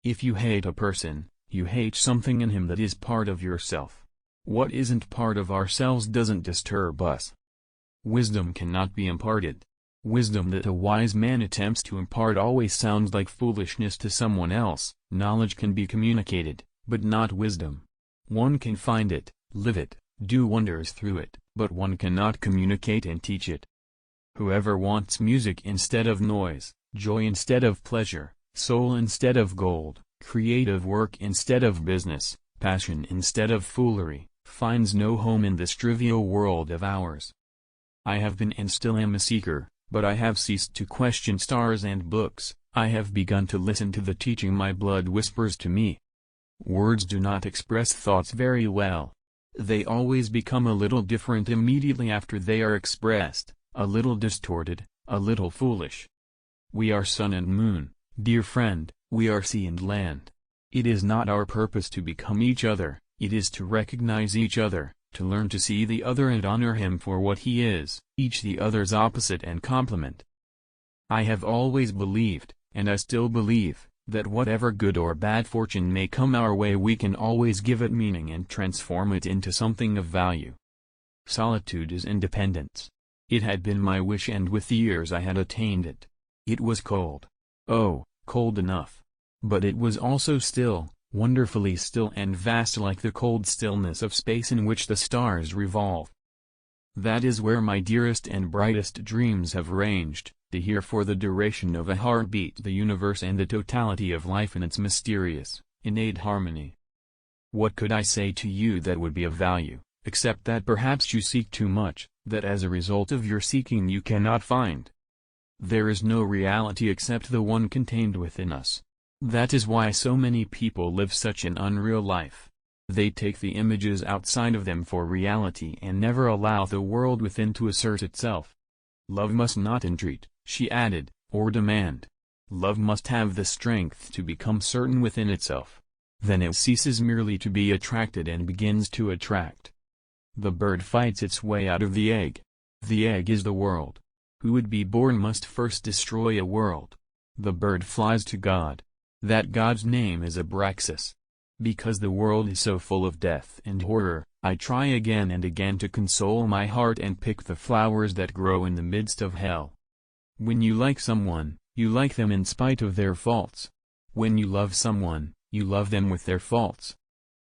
If you hate a person, you hate something in him that is part of yourself. What isn't part of ourselves doesn't disturb us. Wisdom cannot be imparted. Wisdom that a wise man attempts to impart always sounds like foolishness to someone else. Knowledge can be communicated, but not wisdom. One can find it, live it, do wonders through it, but one cannot communicate and teach it. Whoever wants music instead of noise, joy instead of pleasure, soul instead of gold, creative work instead of business, passion instead of foolery, finds no home in this trivial world of ours. I have been and still am a seeker, but I have ceased to question stars and books. I have begun to listen to the teaching my blood whispers to me. Words do not express thoughts very well. They always become a little different immediately after they are expressed, a little distorted, a little foolish. We are sun and moon, dear friend, we are sea and land. It is not our purpose to become each other, it is to recognize each other, to learn to see the other and honor him for what he is, each the other's opposite and complement. I have always believed, and I still believe, that whatever good or bad fortune may come our way we can always give it meaning and transform it into something of value. Solitude is independence. It had been my wish and with the years I had attained it. It was cold. Oh, cold enough. But it was also still, wonderfully still and vast like the cold stillness of space in which the stars revolve. That is where my dearest and brightest dreams have ranged, to hear for the duration of a heartbeat the universe and the totality of life in its mysterious, innate harmony. What could I say to you that would be of value, except that perhaps you seek too much, that as a result of your seeking you cannot find? There is no reality except the one contained within us. That is why so many people live such an unreal life. They take the images outside of them for reality and never allow the world within to assert itself. Love must not entreat, she added, or demand. Love must have the strength to become certain within itself. Then it ceases merely to be attracted and begins to attract. The bird fights its way out of the egg. The egg is the world. Who would be born must first destroy a world. The bird flies to God. That God's name is Abraxas. Because the world is so full of death and horror, I try again and again to console my heart and pick the flowers that grow in the midst of hell. When you like someone, you like them in spite of their faults. When you love someone, you love them with their faults.